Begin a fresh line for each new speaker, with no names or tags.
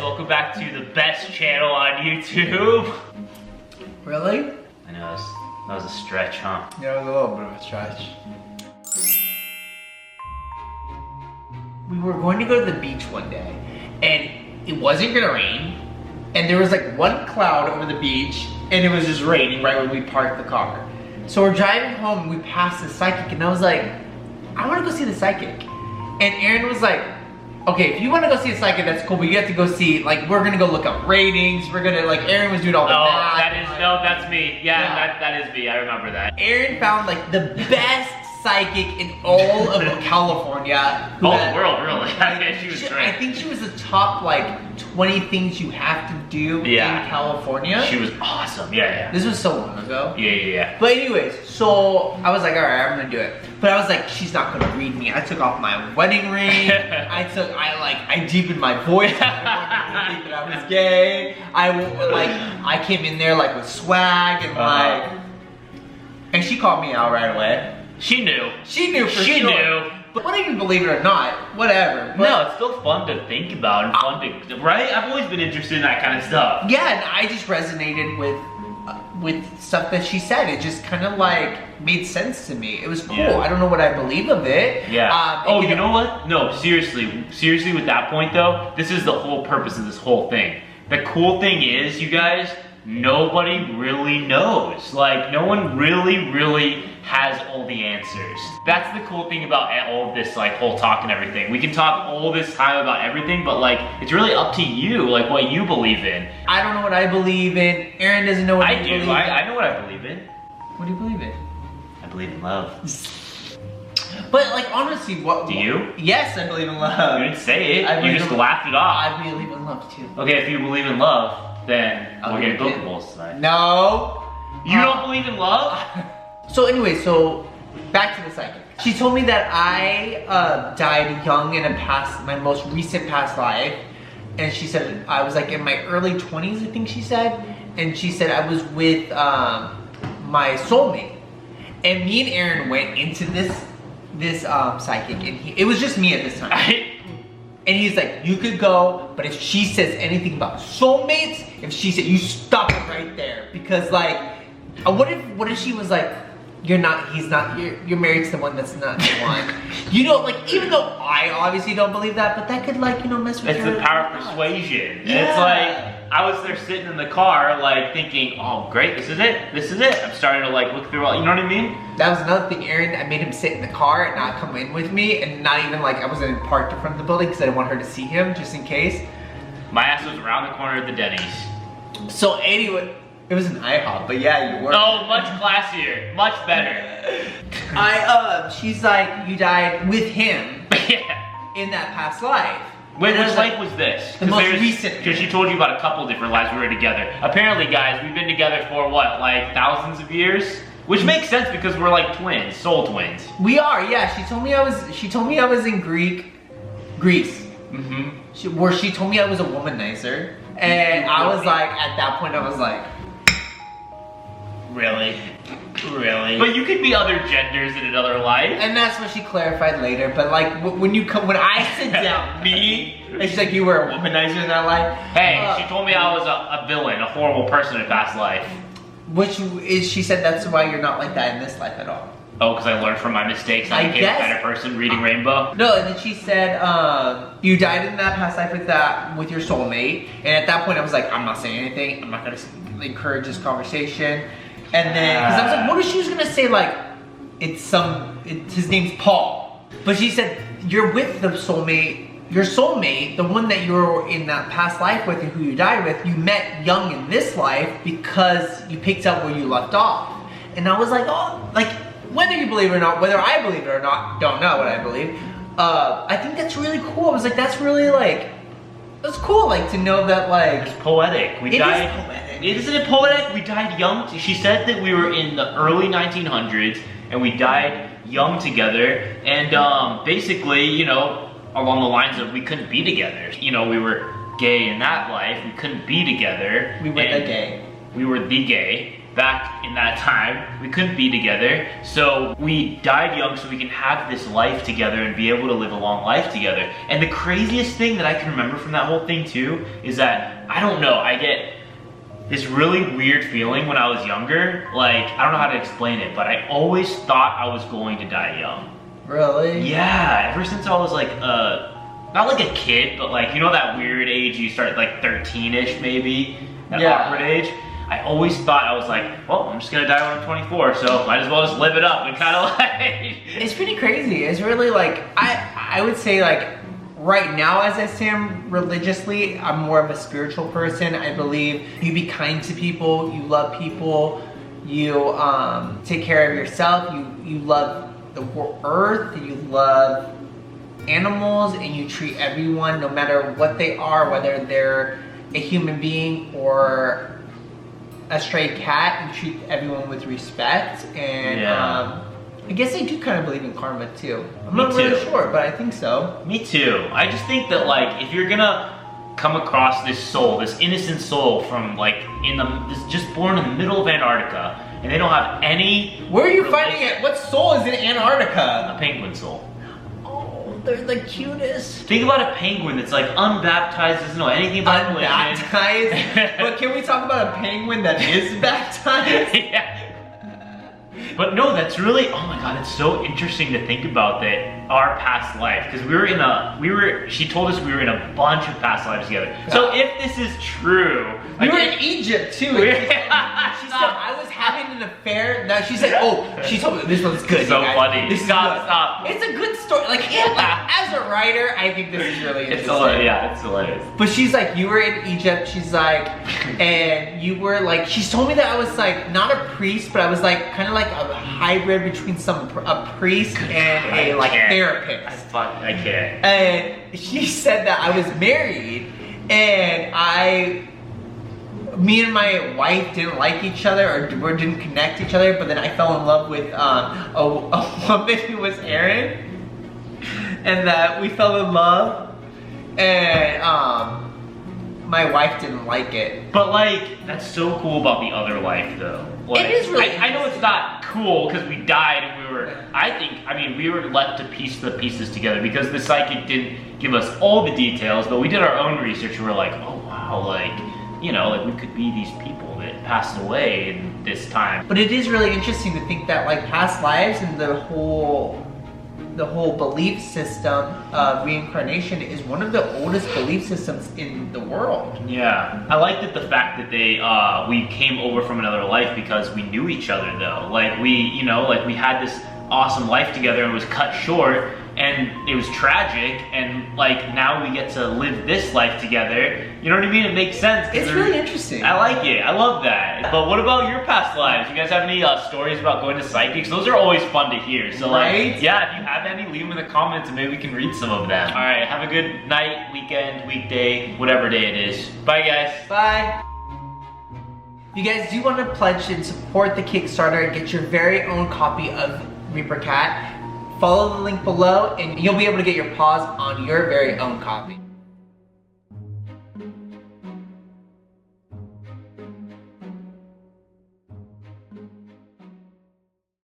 welcome back to the best channel on YouTube.
Really?
I know, that was a stretch, huh?
Yeah, it was a little bit of a stretch. We were going to go to the beach one day, and it wasn't gonna rain, and there was like one cloud over the beach, and it was just raining right when we parked the car. So we're driving home, and we passed the psychic, and I was like, I wanna go see the psychic. And Aaron was like, okay, if you wanna go see a psychic, that's cool, but you have to go see, like, we're gonna go look up ratings, we're gonna, like, Aaron was doing all the math.
That's me. Yeah. That is me, I remember that.
Aaron found, like, the best psychic in all of California.
All the world, really. She was great.
I think she was the top, like, 20 things you have to do in California.
She was awesome, yeah.
This was so long ago.
Yeah.
But anyways, so I was like, all right, I'm gonna do it. But I was like, she's not gonna read me. I took off my wedding ring. I deepened my voice. I think that I was gay. I came in there like with swag and and she called me out right away.
She knew.
She knew for sure.
She knew.
But whether you believe it or not, whatever. But
no, it's still fun to think about and fun to, right? I've always been interested in that kind of stuff.
Yeah, and I just resonated with stuff that she said. It just kind of like made sense to me. It was cool.
Yeah.
I don't know what I believe of it.
Yeah. You know what? No, seriously with that point though, this is the whole purpose of this whole thing. The cool thing is, you guys, nobody really knows. Like, no one really has all the answers. That's the cool thing about all of this, like, whole talk and everything. We can talk all this time about everything, but like, it's really up to you, like what you believe in.
I don't know what I believe in. Aaron doesn't know what I believe in.
I know what I believe in.
What do you believe in?
I believe in love.
But like, honestly, what?
Do you?
Yes, I believe in love.
You didn't say it. You just laughed it off.
I believe in love too.
Okay, if you believe in love, then we're getting bookables tonight.
No.
You don't believe in love?
So anyway, back to the psychic. She told me that I died young in my most recent past life. And she said, I was like in my early 20s, I think she said. And she said I was with my soulmate. And me and Aaron went into this psychic, and it was just me at this time. And he's like, you could go, but if she says anything about soulmates, if she said, you stop it right there. Because like, what if she was like, you're married to the one that's not the one. You know, like, even though I obviously don't believe that, but that could, like, you know, mess with
It's the power of persuasion.
Yeah.
It's like, I was there sitting in the car, like, thinking, oh, great, this is it. I'm starting to, like, look through all, you know what I mean?
That was another thing, Aaron. I made him sit in the car and not come in with me, and not even, like, I wasn't parked in front of the building because I didn't want her to see him, just in case.
My ass was around the corner of the Denny's.
So anyway, it was an IHOP, but yeah, you were.
Oh, much classier, much better.
She's like, you died with him
Yeah.
in that past life.
Wait, which life was this?
The most recent.
Because she told you about a couple different lives we were together. Apparently, guys, we've been together for what, like thousands of years? Which makes sense because we're like twins, soul twins.
We are, yeah. She told me I was in Greece.
Mm-hmm.
She told me I was a womanizer. And I was like, at that point, I was like, really? Really?
But you could be other genders in another life.
And that's what she clarified later. But like, when I sit down, me, and she's like, you were a womanizer in that life?
Hey, she told me I was a villain, a horrible person in past life.
Which is, she said that's why you're not like that in this life at all.
Oh, because I learned from my mistakes and I became a better person reading Rainbow?
No, and then she said, you died in that past life with your soulmate. And at that point I was like, I'm not saying anything. I'm not gonna encourage this conversation. And then, because I was like, what if she was gonna say like, his name's Paul. But she said, you're with the soulmate, your soulmate, the one that you're in that past life with and who you died with, you met young in this life because you picked up where you left off. And I was like, oh, like, whether you believe it or not, whether I believe it or not, don't know what I believe. I think that's really cool. I was like, that's really like, that's cool, like to know that like.
It's poetic.
It is poetic.
Isn't it poetic? We died young. She said that we were in the early 1900s and we died young together. And basically, you know, along the lines of we couldn't be together. You know, we were gay in that life. We couldn't be together.
We were the gay.
We were the gay. back in that time, we couldn't be together. So we died young so we can have this life together and be able to live a long life together. And the craziest thing that I can remember from that whole thing too is that, I don't know, I get this really weird feeling when I was younger. Like, I don't know how to explain it, but I always thought I was going to die young.
Really?
Yeah, ever since I was like, not like a kid, but like, you know that weird age you start like 13-ish maybe? That awkward age? I always thought, I was like, well, I'm just gonna die when I'm 24, so might as well just live it up and kind of like...
It's pretty crazy. It's really like, I would say like, right now as I stand religiously, I'm more of a spiritual person. I believe you be kind to people, you love people, you take care of yourself, you love the earth, you love animals, and you treat everyone, no matter what they are, whether they're a human being or a stray cat, you treat everyone with respect. And I guess I do kind of believe in karma too. I'm not really sure, but I think so.
Me too. I just think that like, if you're gonna come across this soul, this innocent soul from like, just born in the middle of Antarctica, and they don't have any...
Where are you finding it? What soul is in Antarctica?
A penguin soul.
They're the cutest.
Think about a penguin that's like unbaptized, doesn't know anything about religion.
Unbaptized? But can we talk about a penguin that is baptized?
Yeah. But no, that's really, oh my God, it's so interesting to think about that, our past life. Because she told us we were in a bunch of past lives together. So if this is true.
We were in Egypt too. She said I was having an affair. Now she said, she told me this one's good.
So funny.
This stop. It's a good story. Like as a writer, I think this is really interesting.
It's hilarious.
But she's like, you were in Egypt. She's like, and you were like, she told me that I was like not a priest, but I was like kind of like a hybrid between a priest and a like therapist.
I can't.
And she said that I was married, and me and my wife didn't like each other or didn't connect each other, but then I fell in love with a woman who was Aaron, and that we fell in love, and my wife didn't like it.
But like, that's so cool about the other life though. Like,
it is really
I know it's not cool because we died and we were left to piece the pieces together because the psychic didn't give us all the details, but we did our own research and we're like, oh wow, like, you know, like we could be these people that passed away in this time.
But it is really interesting to think that like past lives and the whole belief system of reincarnation is one of the oldest belief systems in the world.
Yeah, I liked it, the fact that we came over from another life because we knew each other though. Like we had this awesome life together and it was cut short and it was tragic, and like now we get to live this life together. You know what I mean? It makes sense.
It's really interesting.
I like it. I love that. But what about your past lives? You guys have any stories about going to psychics? Those are always fun to hear. So like, yeah, if you have any, leave them in the comments and maybe we can read some of them. All right, have a good night, weekend, weekday, whatever day it is. Bye guys.
Bye. If you guys do want to pledge and support the Kickstarter and get your very own copy of Reaper Cat, follow the link below and you'll be able to get your paws on your very own copy.